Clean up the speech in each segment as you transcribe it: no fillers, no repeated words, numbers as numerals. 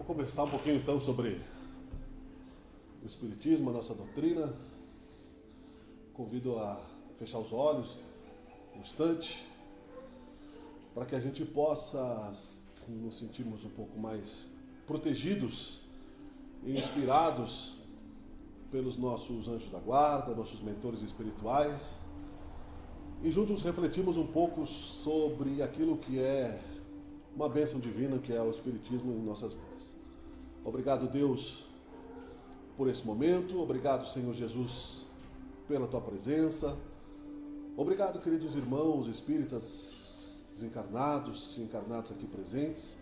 Conversar um pouquinho então sobre o Espiritismo, a nossa doutrina. Convido a fechar os olhos um instante para que a gente possa nos sentirmos um pouco mais protegidos e inspirados pelos nossos anjos da guarda, nossos mentores espirituais, e juntos refletimos um pouco sobre aquilo que é uma bênção divina, que é o Espiritismo em nossas vidas. Obrigado, Deus, por esse momento. Obrigado, Senhor Jesus, pela Tua presença. Obrigado, queridos irmãos espíritas desencarnados e encarnados aqui presentes.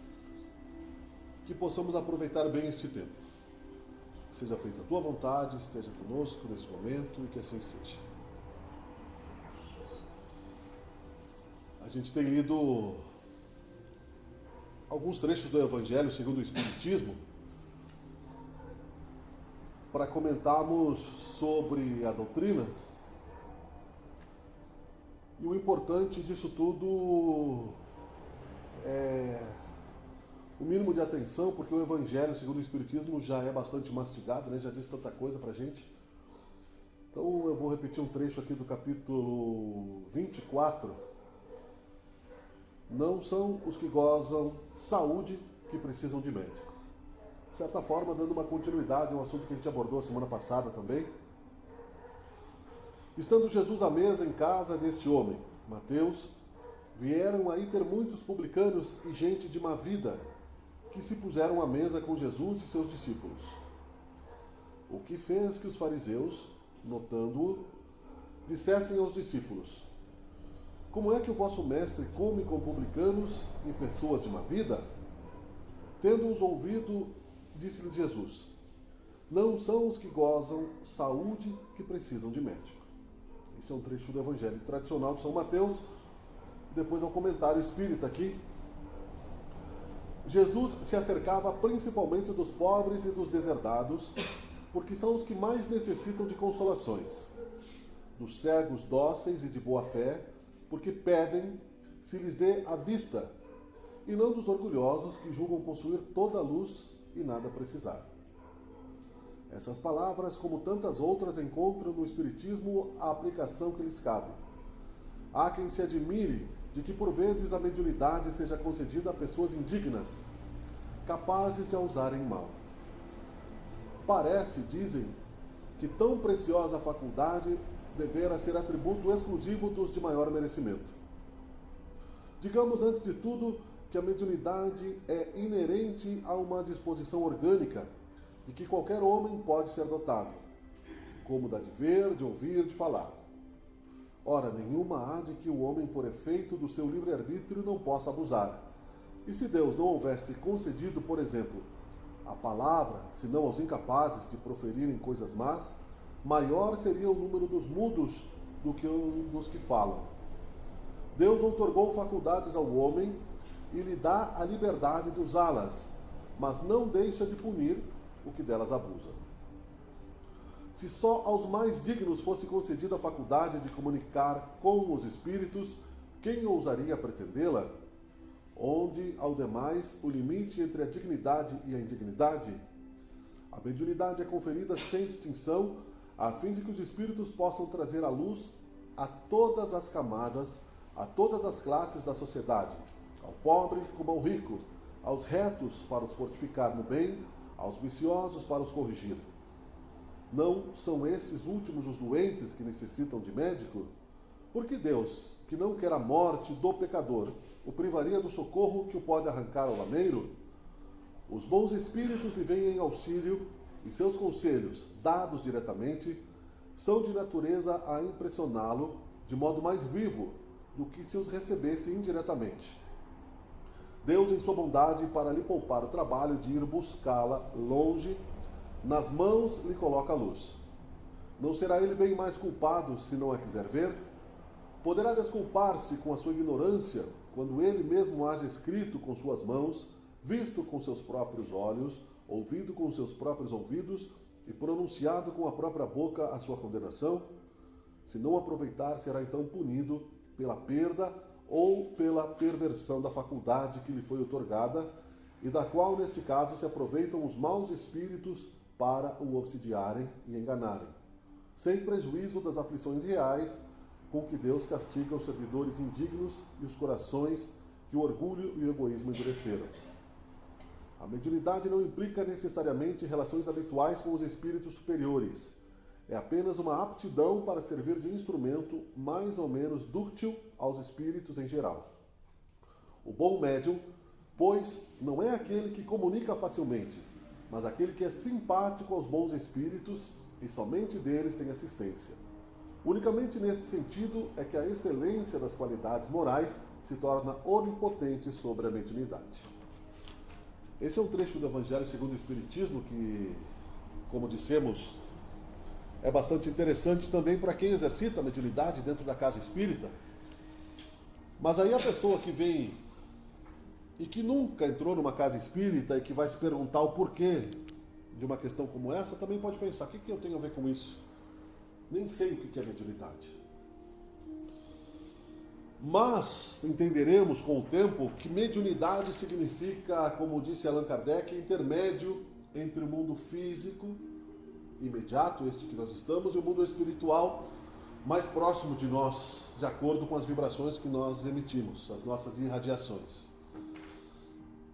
Que possamos aproveitar bem este tempo. Que seja feita a Tua vontade, esteja conosco neste momento e que assim seja. A gente tem lido alguns trechos do Evangelho segundo o Espiritismo para comentarmos sobre a doutrina. E o importante disso tudo é o mínimo de atenção, porque o Evangelho segundo o Espiritismo já é bastante mastigado, né? Já diz tanta coisa pra gente. Então eu vou repetir um trecho aqui do capítulo 24. Não são os que gozam saúde que precisam de médico. De certa forma, dando uma continuidade a um assunto que a gente abordou a semana passada também. Estando Jesus à mesa em casa deste homem, Mateus, vieram aí ter muitos publicanos e gente de má vida, que se puseram à mesa com Jesus e seus discípulos. O que fez que os fariseus, notando-o, dissessem aos discípulos: como é que o vosso mestre come com publicanos e pessoas de má vida? Tendo-os ouvido, disse-lhes Jesus: não são os que gozam saúde que precisam de médico. Este é um trecho do Evangelho tradicional de São Mateus. Depois é um comentário espírita aqui. Jesus se acercava principalmente dos pobres e dos deserdados, porque são os que mais necessitam de consolações. Dos cegos dóceis e de boa fé, porque pedem se lhes dê a vista, e não dos orgulhosos que julgam possuir toda a luz e nada precisar. Essas palavras, como tantas outras, encontram no Espiritismo a aplicação que lhes cabe. Há quem se admire de que por vezes a mediunidade seja concedida a pessoas indignas, capazes de a usarem mal. Parece, dizem, que tão preciosa faculdade devera ser atributo exclusivo dos de maior merecimento. Digamos, antes de tudo, que a mediunidade é inerente a uma disposição orgânica e que qualquer homem pode ser dotado, como da de ver, de ouvir, de falar. Ora, nenhuma há de que o homem, por efeito do seu livre-arbítrio, não possa abusar. E se Deus não houvesse concedido, por exemplo, a palavra, senão aos incapazes de proferirem coisas más, maior seria o número dos mudos do que dos que falam. Deus outorgou faculdades ao homem e lhe dá a liberdade de usá-las, mas não deixa de punir o que delas abusa. Se só aos mais dignos fosse concedida a faculdade de comunicar com os espíritos, quem ousaria pretendê-la? Onde, ao demais, o limite entre a dignidade e a indignidade? A mediunidade é conferida sem distinção, a fim de que os espíritos possam trazer à luz a todas as camadas, a todas as classes da sociedade, ao pobre como ao rico, aos retos para os fortificar no bem, aos viciosos para os corrigir. Não são estes últimos os doentes que necessitam de médico? Porque Deus, que não quer a morte do pecador, o privaria do socorro que o pode arrancar ao lameiro? Os bons espíritos lhe vêm em auxílio e seus conselhos, dados diretamente, são de natureza a impressioná-lo de modo mais vivo do que se os recebesse indiretamente. Deus, em sua bondade, para lhe poupar o trabalho de ir buscá-la longe, nas mãos lhe coloca a luz. Não será ele bem mais culpado se não a quiser ver? Poderá desculpar-se com a sua ignorância quando ele mesmo haja escrito com suas mãos, visto com seus próprios olhos, ouvido com seus próprios ouvidos e pronunciado com a própria boca a sua condenação? Se não aproveitar, será então punido pela perda ou pela perversão da faculdade que lhe foi outorgada, e da qual, neste caso, se aproveitam os maus espíritos para o obsidiarem e enganarem, sem prejuízo das aflições reais com que Deus castiga os servidores indignos e os corações que o orgulho e o egoísmo endureceram. A mediunidade não implica necessariamente relações habituais com os espíritos superiores. É apenas uma aptidão para servir de instrumento mais ou menos dúctil aos espíritos em geral. O bom médium, pois, não é aquele que comunica facilmente, mas aquele que é simpático aos bons espíritos e somente deles tem assistência. Unicamente neste sentido é que a excelência das qualidades morais se torna onipotente sobre a mediunidade. Esse é um trecho do Evangelho segundo o Espiritismo que, como dissemos, é bastante interessante também para quem exercita a mediunidade dentro da casa espírita. Mas aí a pessoa que vem e que nunca entrou numa casa espírita e que vai se perguntar o porquê de uma questão como essa, também pode pensar, o que eu tenho a ver com isso? Nem sei o que é mediunidade. Mas entenderemos com o tempo que mediunidade significa, como disse Allan Kardec, intermédio entre o mundo físico, imediato, este que nós estamos, e o mundo espiritual, mais próximo de nós, de acordo com as vibrações que nós emitimos, as nossas irradiações.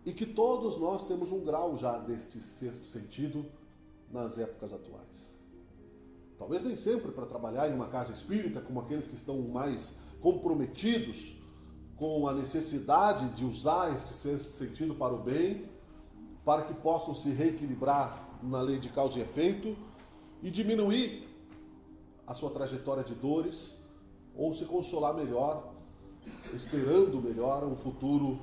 E que todos nós temos um grau já deste sexto sentido nas épocas atuais. Talvez nem sempre para trabalhar em uma casa espírita, como aqueles que estão mais comprometidos com a necessidade de usar este sexto sentido para o bem, para que possam se reequilibrar na lei de causa e efeito e diminuir a sua trajetória de dores ou se consolar melhor, esperando melhor um futuro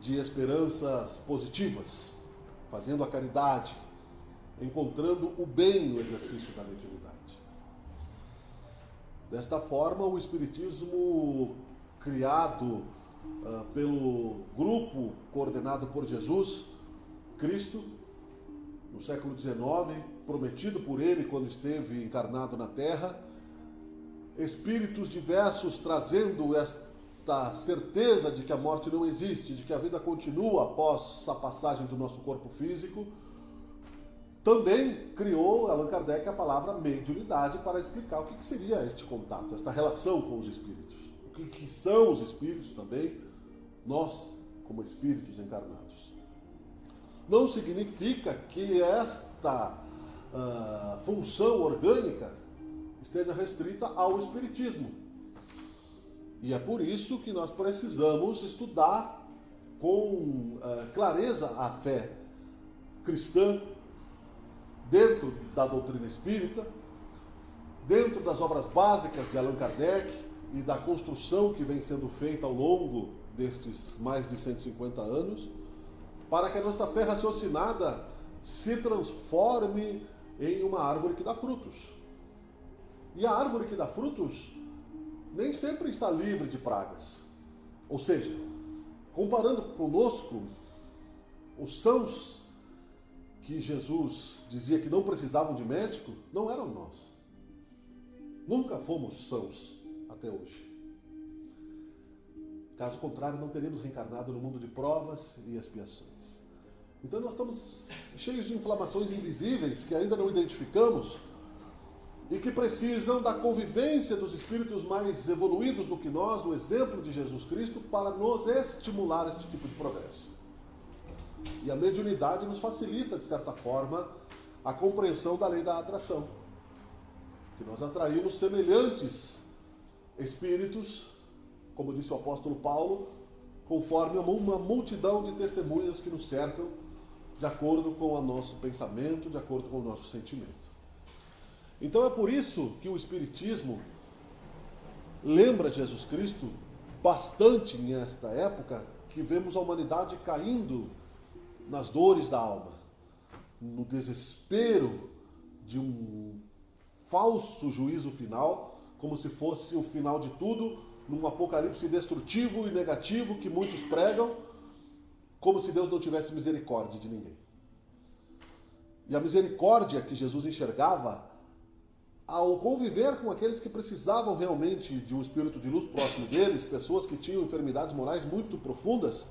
de esperanças positivas, fazendo a caridade, encontrando o bem no exercício da mediunidade. Desta forma, o Espiritismo, criado pelo grupo coordenado por Jesus Cristo, no século XIX, prometido por ele quando esteve encarnado na Terra, espíritos diversos trazendo esta certeza de que a morte não existe, de que a vida continua após a passagem do nosso corpo físico, também criou Allan Kardec a palavra mediunidade para explicar o que seria este contato, esta relação com os espíritos. O que são os espíritos também, nós como espíritos encarnados. Não significa que esta função orgânica esteja restrita ao espiritismo. E é por isso que nós precisamos estudar com clareza a fé cristã, dentro da doutrina espírita, dentro das obras básicas de Allan Kardec e da construção que vem sendo feita ao longo destes mais de 150 anos, para que a nossa fé raciocinada se transforme em uma árvore que dá frutos. E a árvore que dá frutos nem sempre está livre de pragas. Ou seja, comparando conosco, os sãos que Jesus dizia que não precisavam de médico, não eram nós. Nunca fomos sãos até hoje. Caso contrário, não teríamos reencarnado no mundo de provas e expiações. Então nós estamos cheios de inflamações invisíveis que ainda não identificamos e que precisam da convivência dos espíritos mais evoluídos do que nós, do exemplo de Jesus Cristo, para nos estimular este tipo de progresso. E a mediunidade nos facilita, de certa forma, a compreensão da lei da atração. Que nós atraímos semelhantes espíritos, como disse o apóstolo Paulo, conforme uma multidão de testemunhas que nos cercam, de acordo com o nosso pensamento, de acordo com o nosso sentimento. Então é por isso que o Espiritismo lembra Jesus Cristo bastante nesta época, que vemos a humanidade caindo nas dores da alma, no desespero de um falso juízo final, como se fosse o final de tudo, num apocalipse destrutivo e negativo que muitos pregam, como se Deus não tivesse misericórdia de ninguém. E a misericórdia que Jesus enxergava ao conviver com aqueles que precisavam realmente de um espírito de luz próximo deles, pessoas que tinham enfermidades morais muito profundas,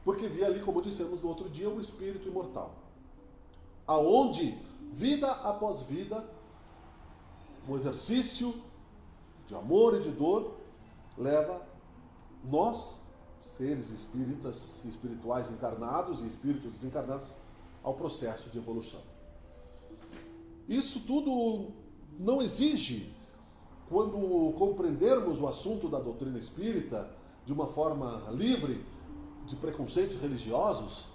porque via ali, como dissemos no outro dia, o espírito imortal, aonde, vida após vida, o exercício de amor e de dor leva nós, seres espirituais encarnados e espíritos desencarnados, ao processo de evolução. Isso tudo não exige, quando compreendermos o assunto da doutrina espírita de uma forma livre de preconceitos religiosos,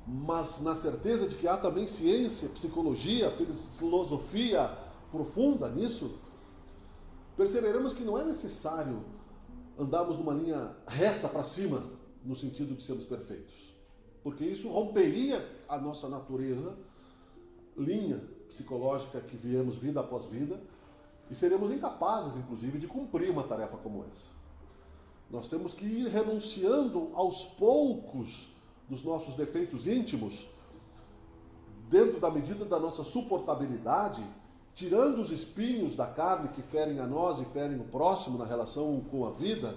mas na certeza de que há também ciência, psicologia, filosofia profunda nisso, perceberemos que não é necessário andarmos numa linha reta para cima, no sentido de sermos perfeitos. Porque isso romperia a nossa natureza, linha psicológica que viemos vida após vida, e seremos incapazes, inclusive, de cumprir uma tarefa como essa. Nós temos que ir renunciando aos poucos dos nossos defeitos íntimos, dentro da medida da nossa suportabilidade, tirando os espinhos da carne que ferem a nós e ferem o próximo na relação com a vida,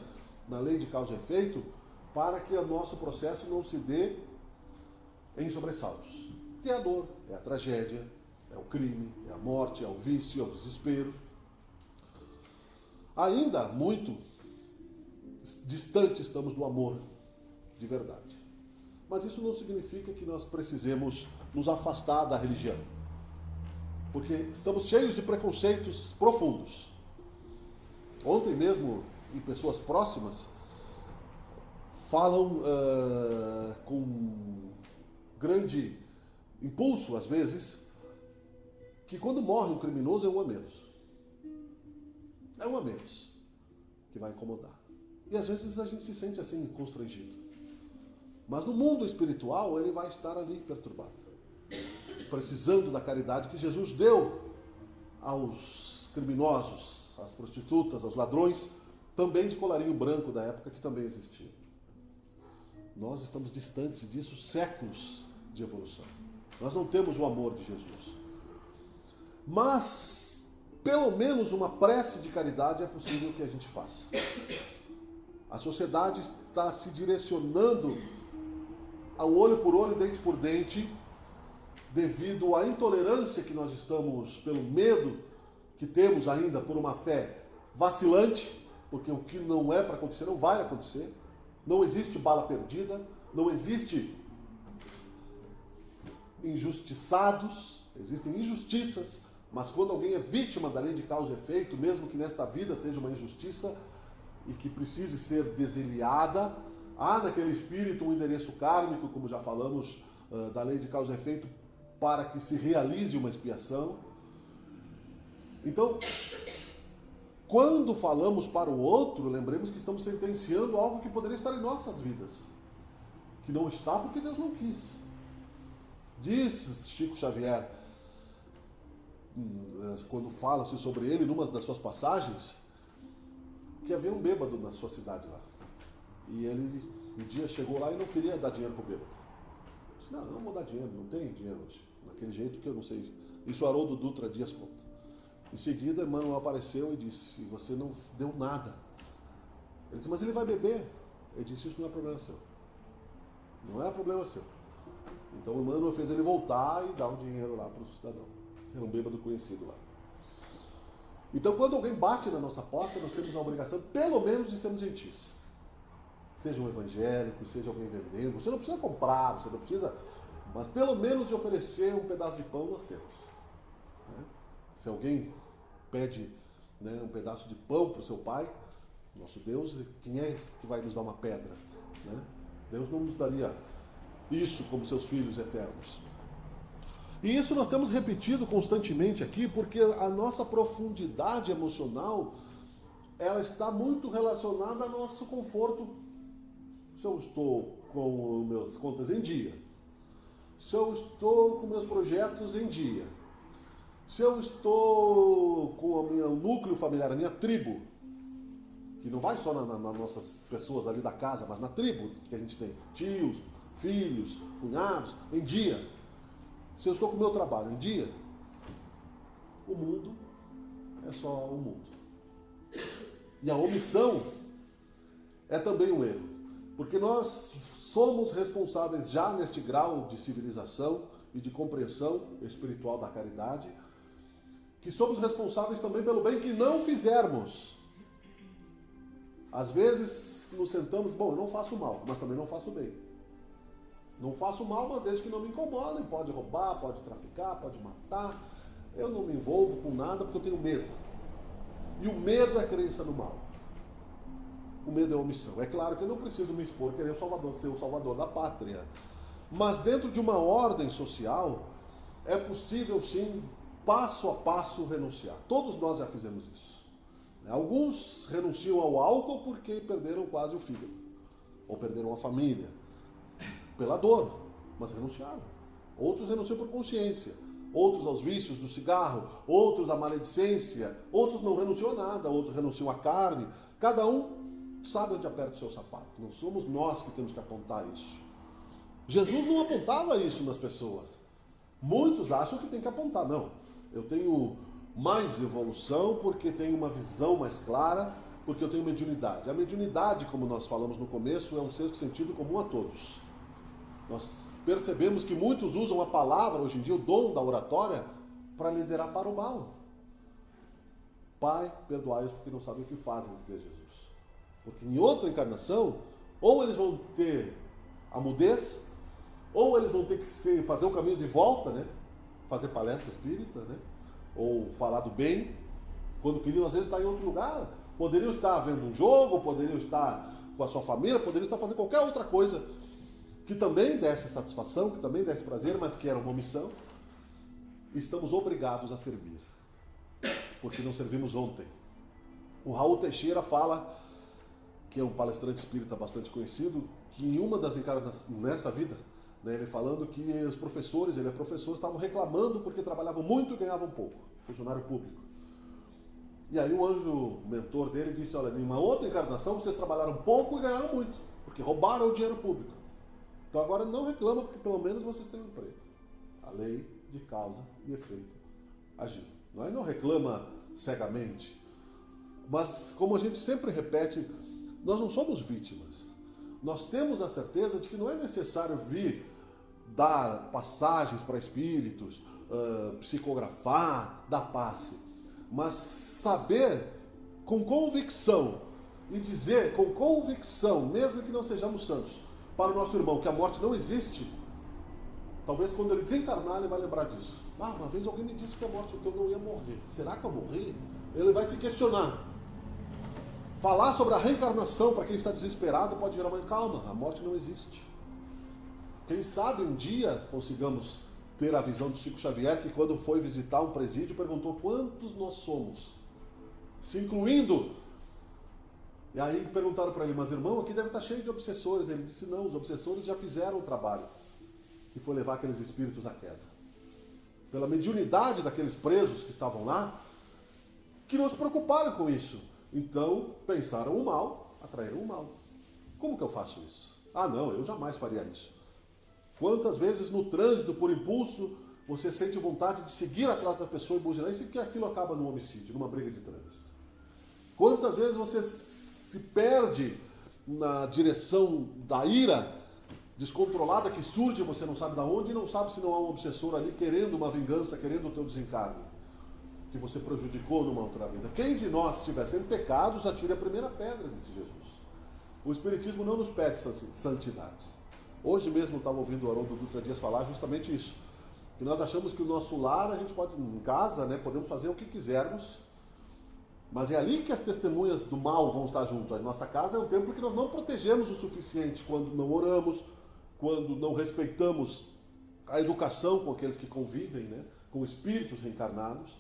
na lei de causa e efeito, para que o nosso processo não se dê em sobressaltos. Que é a dor, é a tragédia, é o crime, é a morte, é o vício, é o desespero. Ainda muito distante estamos do amor de verdade. Mas isso não significa que nós precisemos nos afastar da religião. Porque estamos cheios de preconceitos profundos. Ontem mesmo, em pessoas próximas, falam com grande impulso, às vezes, que quando morre um criminoso é um a menos. É um a menos que vai incomodar. E às vezes a gente se sente assim, constrangido. Mas no mundo espiritual ele vai estar ali perturbado, precisando da caridade que Jesus deu aos criminosos, às prostitutas, aos ladrões, também de colarinho branco da época que também existia. Nós estamos distantes disso, séculos de evolução. Nós não temos o amor de Jesus. Mas, pelo menos uma prece de caridade é possível que a gente faça. A sociedade está se direcionando ao olho por olho, dente por dente, devido à intolerância que nós estamos, pelo medo que temos ainda por uma fé vacilante, porque o que não é para acontecer não vai acontecer. Não existe bala perdida, não existe injustiçados, existem injustiças, mas quando alguém é vítima da lei de causa e efeito, mesmo que nesta vida seja uma injustiça e que precise ser deseliada, há naquele espírito um endereço kármico, como já falamos, da lei de causa e efeito, para que se realize uma expiação. Então, quando falamos para o outro, lembremos que estamos sentenciando algo que poderia estar em nossas vidas, que não está porque Deus não quis. Diz Chico Xavier, quando fala-se sobre ele, numa das suas passagens, que havia um bêbado na sua cidade lá. E ele um dia chegou lá e não queria dar dinheiro para o bêbado. Disse, não vou dar dinheiro, não tenho dinheiro hoje. Daquele jeito que eu não sei. Isso Haroldo Dutra Dias conta. Em seguida, Emmanuel apareceu e disse, você não deu nada. Ele disse, mas ele vai beber. Ele disse, isso não é problema seu. Não é problema seu. Então o Emmanuel fez ele voltar e dar um dinheiro lá para o cidadão. Era um bêbado conhecido lá. Então quando alguém bate na nossa porta, nós temos a obrigação, pelo menos, de sermos gentis. Seja um evangélico, seja alguém vendendo. Você não precisa comprar, você não precisa... Mas pelo menos de oferecer um pedaço de pão nós temos. Né? Se alguém pede, né, um pedaço de pão para o seu pai, nosso Deus, quem é que vai nos dar uma pedra? Né? Deus não nos daria isso como seus filhos eternos. E isso nós temos repetido constantemente aqui, porque a nossa profundidade emocional, ela está muito relacionada ao nosso conforto. Se eu estou com minhas contas em dia, se eu estou com meus projetos em dia, se eu estou com o meu núcleo familiar, a minha tribo, que não vai só nas nossas pessoas ali da casa, mas na tribo que a gente tem, tios, filhos, cunhados, em dia. Se eu estou com o meu trabalho em dia, o mundo é só o mundo. E a omissão é também um erro. Porque nós somos responsáveis já neste grau de civilização e de compreensão espiritual da caridade, que somos responsáveis também pelo bem que não fizermos. Às vezes nos sentamos, bom, eu não faço mal, mas também não faço bem. Não faço mal, mas desde que não me incomodem, pode roubar, pode traficar, pode matar. Eu não me envolvo com nada porque eu tenho medo. E o medo é crença no mal. O medo é omissão. É claro que eu não preciso me expor, querer ser o salvador da pátria. Mas dentro de uma ordem social, é possível sim, passo a passo, renunciar. Todos nós já fizemos isso. Alguns renunciam ao álcool porque perderam quase o fígado. Ou perderam a família. Pela dor, mas renunciaram. Outros renunciam por consciência. Outros aos vícios do cigarro. Outros à maledicência. Outros não renunciam a nada. Outros renunciam à carne. Cada um sabe onde aperta o seu sapato. Não somos nós que temos que apontar isso. Jesus não apontava isso nas pessoas. Muitos acham que tem que apontar. Não, eu tenho mais evolução porque tenho uma visão mais clara, porque eu tenho mediunidade. A mediunidade, como nós falamos no começo, é um sexto sentido comum a todos. Nós percebemos que muitos usam a palavra, hoje em dia, o dom da oratória, para liderar para o mal. Pai, perdoai-os porque não sabem o que fazem, dizia Jesus. Porque em outra encarnação, ou eles vão ter a mudez, ou eles vão ter que fazer o caminho de volta, né? Fazer palestra espírita, né? Ou falar do bem, quando queriam às vezes estar em outro lugar. Poderiam estar vendo um jogo, poderiam estar com a sua família, poderiam estar fazendo qualquer outra coisa que também desse satisfação, que também desse prazer, mas que era uma missão. Estamos obrigados a servir, porque não servimos ontem. O Raul Teixeira fala, que é um palestrante espírita bastante conhecido, que em uma das encarnações, nessa vida, né, ele falando que os professores, ele é professor, estavam reclamando porque trabalhavam muito e ganhavam pouco, funcionário público. E aí o anjo mentor dele disse, olha, em uma outra encarnação vocês trabalharam pouco e ganharam muito, porque roubaram o dinheiro público. Então agora não reclama porque pelo menos vocês têm um emprego. A lei de causa e efeito agiu. Não reclama cegamente. Mas como a gente sempre repete, nós não somos vítimas. Nós temos a certeza de que não é necessário vir dar passagens para espíritos, psicografar, dar passe. Mas saber com convicção e dizer com convicção, mesmo que não sejamos santos, para o nosso irmão que a morte não existe, talvez quando ele desencarnar ele vai lembrar disso. Uma vez alguém me disse que a morte, que eu não ia morrer. Será que eu morri? Ele vai se questionar. Falar sobre a reencarnação para quem está desesperado pode gerar uma calma, a morte não existe. Quem sabe um dia consigamos ter a visão de Chico Xavier, que quando foi visitar um presídio perguntou quantos nós somos, se incluindo. E aí perguntaram para ele, mas irmão, aqui deve estar cheio de obsessores. Ele disse, não, os obsessores já fizeram o trabalho, que foi levar aqueles espíritos à queda. Pela mediunidade daqueles presos que estavam lá, que não se preocuparam com isso. Então, pensaram o mal, atraíram o mal. Como que eu faço isso? Não, eu jamais faria isso. Quantas vezes no trânsito, por impulso, você sente vontade de seguir atrás da pessoa e buzinar, e que aquilo acaba num homicídio, numa briga de trânsito? Quantas vezes você se perde na direção da ira descontrolada que surge, você não sabe de onde, e não sabe se não há um obsessor ali querendo uma vingança, querendo o teu desencargo, que você prejudicou numa outra vida. Quem de nós estiver sem pecados, atire a primeira pedra, disse Jesus. O Espiritismo não nos pede santidade. Hoje mesmo eu estava ouvindo o Haroldo Dutra Dias falar justamente isso. Que nós achamos que o nosso lar, a gente pode, em casa, né, podemos fazer o que quisermos, mas é ali que as testemunhas do mal vão estar junto. A nossa casa é um templo que nós não protegemos o suficiente quando não oramos, quando não respeitamos a educação com aqueles que convivem, né, com espíritos reencarnados.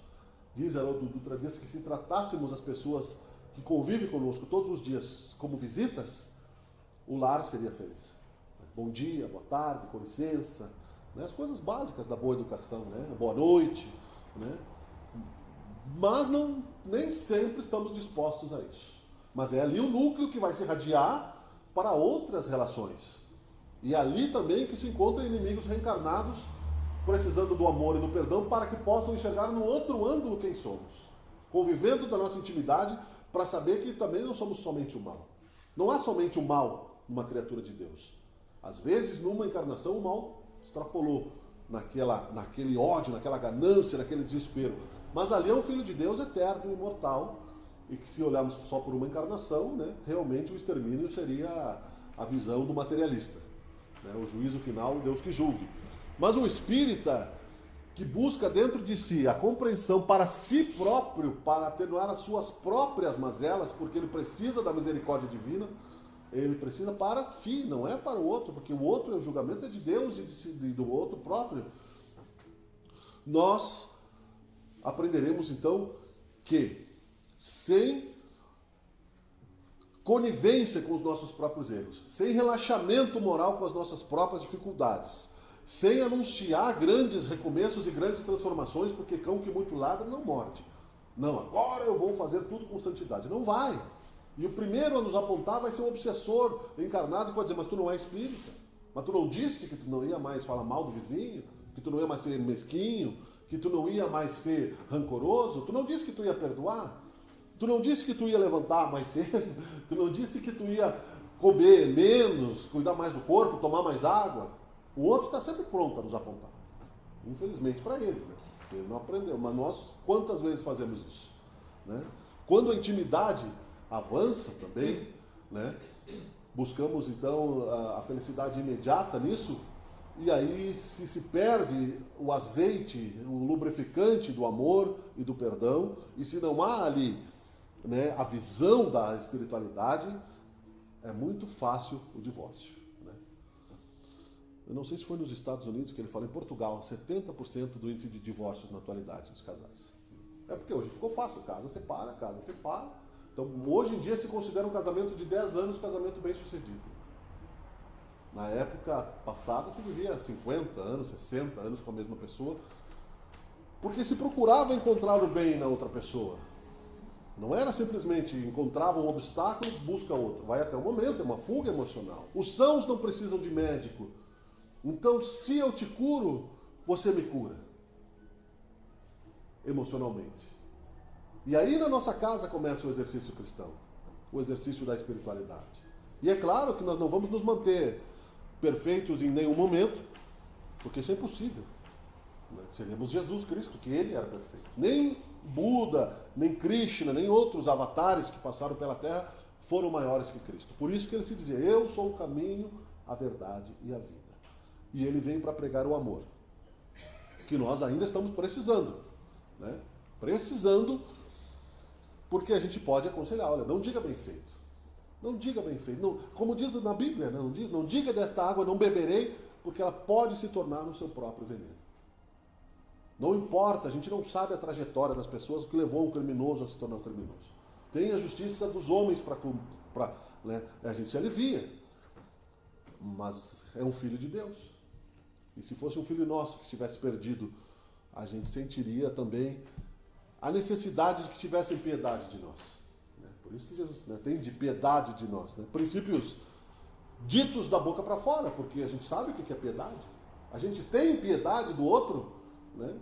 Diz Haroldo Dutra Dias que se tratássemos as pessoas que convivem conosco todos os dias como visitas, o lar seria feliz. Bom dia, boa tarde, com licença, né? As coisas básicas da boa educação, né? Boa noite, né? Mas nem sempre estamos dispostos a isso. Mas é ali o núcleo que vai se irradiar para outras relações. E é ali também que se encontram inimigos reencarnados precisando do amor e do perdão para que possam enxergar no outro ângulo quem somos. Convivendo da nossa intimidade para saber que também não somos somente o mal. Não há somente o mal numa criatura de Deus. Às vezes, numa encarnação, o mal extrapolou naquele ódio, naquela ganância, naquele desespero. Mas ali é um Filho de Deus eterno, imortal, e que se olharmos só por uma encarnação, né, realmente o extermínio seria a visão do materialista. Né, o juízo final, o Deus que julgue. Mas o espírita que busca dentro de si a compreensão para si próprio, para atenuar as suas próprias mazelas, porque ele precisa da misericórdia divina, ele precisa para si, não é para o outro, porque o outro, o julgamento é de Deus e do outro próprio. Nós aprenderemos então que, sem conivência com os nossos próprios erros, sem relaxamento moral com as nossas próprias dificuldades, sem anunciar grandes recomeços e grandes transformações, porque cão que muito ladra não morde. Não, agora eu vou fazer tudo com santidade. Não vai. E o primeiro a nos apontar vai ser um obsessor encarnado que vai dizer, mas tu não é espírita? Mas tu não disse que tu não ia mais falar mal do vizinho? Que tu não ia mais ser mesquinho? Que tu não ia mais ser rancoroso? Tu não disse que tu ia perdoar? Tu não disse que tu ia levantar mais cedo? Tu não disse que tu ia comer menos, cuidar mais do corpo, tomar mais água? O outro está sempre pronto a nos apontar. Infelizmente para ele, né? Ele não aprendeu. Mas nós, quantas vezes fazemos isso? Né? Quando a intimidade avança também, né? Buscamos então a felicidade imediata nisso, e aí se perde o azeite, o lubrificante do amor e do perdão, e se não há ali, né, a visão da espiritualidade, é muito fácil o divórcio. Eu não sei se foi nos Estados Unidos que ele fala, em Portugal, 70% do índice de divórcios na atualidade dos casais. É porque hoje ficou fácil, casa separa. Então, hoje em dia se considera um casamento de 10 anos um casamento bem sucedido. Na época passada se vivia 50 anos, 60 anos com a mesma pessoa, porque se procurava encontrar o bem na outra pessoa. Não era simplesmente encontrava um obstáculo, busca outro. Vai até o momento, é uma fuga emocional. Os sãos não precisam de médico. Então, se eu te curo, você me cura. Emocionalmente. E aí na nossa casa começa o exercício cristão. O exercício da espiritualidade. E é claro que nós não vamos nos manter perfeitos em nenhum momento, porque isso é impossível. Seremos Jesus Cristo, que ele era perfeito. Nem Buda, nem Krishna, nem outros avatares que passaram pela Terra foram maiores que Cristo. Por isso que ele se dizia, eu sou o caminho, a verdade e a vida. E ele veio para pregar o amor, que nós ainda estamos precisando. Né? Precisando, porque a gente pode aconselhar, olha, não diga bem feito. Não diga bem feito. Não, como diz na Bíblia, não diga desta água, não beberei, porque ela pode se tornar no seu próprio veneno. Não importa, a gente não sabe a trajetória das pessoas, o que levou um criminoso a se tornar um criminoso. Tem a justiça dos homens para né, a gente se alivia. Mas é um filho de Deus. E se fosse um filho nosso que estivesse perdido, a gente sentiria também a necessidade de que tivessem piedade de nós. Né? Por isso que Jesus, né, tem de piedade de nós. Né? Princípios ditos da boca para fora, porque a gente sabe o que é piedade. A gente tem piedade do outro, né?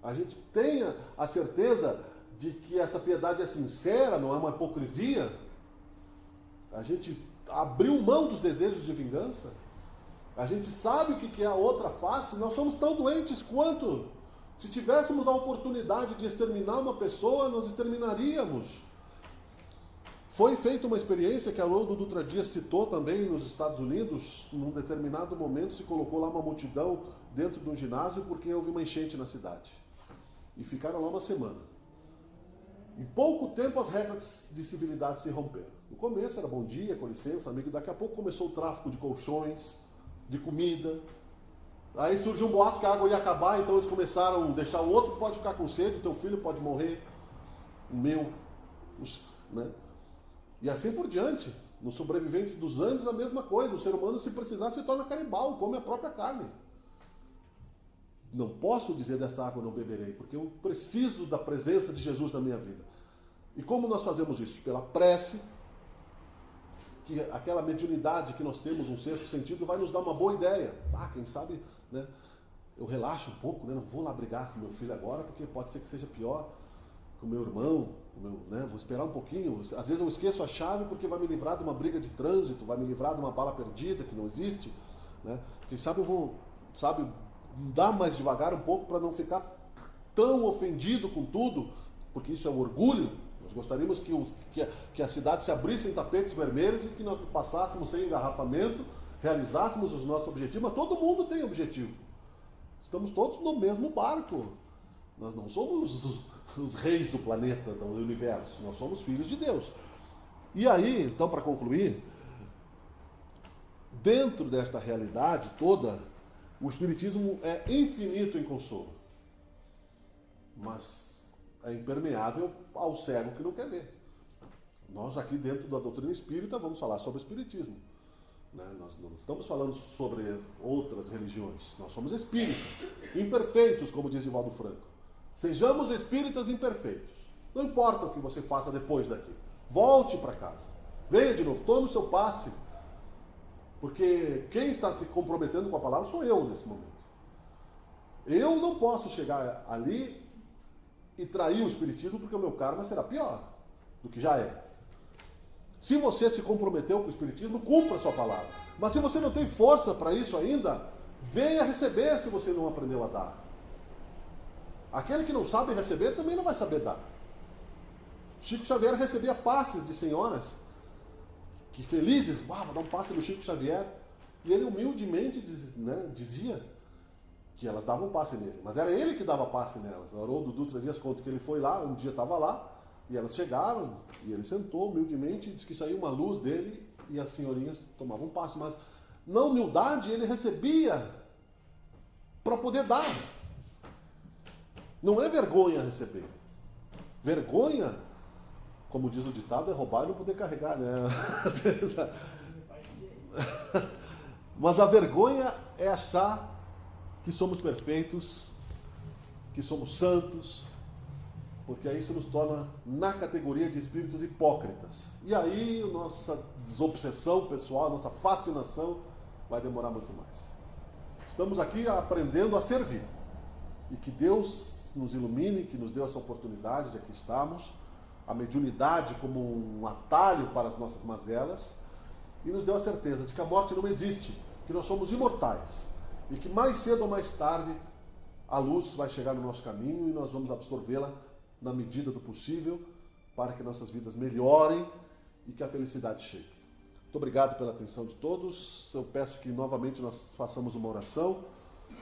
A gente tem a certeza de que essa piedade é sincera, não é uma hipocrisia. A gente abriu mão dos desejos de vingança. A gente sabe o que é a outra face. Nós somos tão doentes quanto. Se tivéssemos a oportunidade de exterminar uma pessoa, nós exterminaríamos. Foi feita uma experiência que Haroldo Dutra Dias citou também nos Estados Unidos. Num determinado momento se colocou lá uma multidão dentro de um ginásio porque houve uma enchente na cidade. E ficaram lá uma semana. Em pouco tempo as regras de civilidade se romperam. No começo era bom dia, com licença, amigo. Daqui a pouco começou o tráfico de colchões, de comida. Aí surgiu um boato que a água ia acabar, então eles começaram a deixar o outro pode ficar com sede, o teu filho pode morrer, o meu, né? E assim por diante. Nos sobreviventes dos Andes a mesma coisa. O ser humano, se precisar, se torna canibal, come a própria carne. Não posso dizer desta água não beberei, porque eu preciso da presença de Jesus na minha vida. E como nós fazemos isso? Pela prece, que aquela mediunidade que nós temos, um sexto sentido, vai nos dar uma boa ideia. Quem sabe, né, eu relaxo um pouco, né, não vou lá brigar com meu filho agora, porque pode ser que seja pior. com o meu irmão, vou esperar um pouquinho. Às vezes eu esqueço a chave porque vai me livrar de uma briga de trânsito, vai me livrar de uma bala perdida que não existe. Né? Quem sabe eu vou, andar mais devagar um pouco para não ficar tão ofendido com tudo, porque isso é um orgulho. Nós gostaríamos que a cidade se abrisse em tapetes vermelhos e que nós passássemos sem engarrafamento, realizássemos os nossos objetivos, mas todo mundo tem objetivo. Estamos todos no mesmo barco. Nós não somos os reis do planeta, do universo. Nós somos filhos de Deus. E aí, então, para concluir, dentro desta realidade toda, o Espiritismo é infinito em consolo. Mas é impermeável ao cego que não quer ver. Nós aqui dentro da doutrina espírita vamos falar sobre o Espiritismo. Nós não estamos falando sobre outras religiões. Nós somos espíritas, imperfeitos, como diz Divaldo Franco. Sejamos espíritas imperfeitos. Não importa o que você faça depois daqui. Volte para casa. Venha de novo, tome o seu passe. Porque quem está se comprometendo com a palavra sou eu nesse momento. Eu não posso chegar ali e trair o Espiritismo, porque o meu karma será pior do que já é. Se você se comprometeu com o Espiritismo, cumpra a sua palavra. Mas se você não tem força para isso ainda, venha receber se você não aprendeu a dar. Aquele que não sabe receber também não vai saber dar. Chico Xavier recebia passes de senhoras que felizes, vou dar um passe no Chico Xavier. E ele humildemente dizia que elas davam passe nele. Mas era ele que dava passe nelas. O Haroldo Dutra Dias conta que ele foi lá, um dia estava lá, e elas chegaram, e ele sentou humildemente, e disse que saiu uma luz dele, e as senhorinhas tomavam passe. Mas na humildade ele recebia para poder dar. Não é vergonha receber. Vergonha, como diz o ditado, é roubar e não poder carregar, né? Mas a vergonha é achar que somos perfeitos, que somos santos, porque aí isso nos torna na categoria de espíritos hipócritas. E aí a nossa desobsessão pessoal, a nossa fascinação vai demorar muito mais. Estamos aqui aprendendo a servir. E que Deus nos ilumine, que nos deu essa oportunidade de aqui estarmos, a mediunidade como um atalho para as nossas mazelas, e nos deu a certeza de que a morte não existe, que nós somos imortais, e que mais cedo ou mais tarde a luz vai chegar no nosso caminho e nós vamos absorvê-la na medida do possível para que nossas vidas melhorem e que a felicidade chegue. Muito obrigado pela atenção de todos. Eu peço que novamente nós façamos uma oração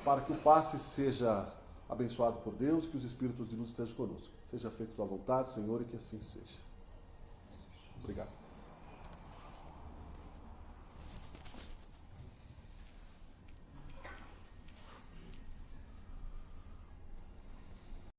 para que o passe seja abençoado por Deus, que os Espíritos de luz estejam conosco. Seja feita a tua vontade, Senhor, e que assim seja. Obrigado.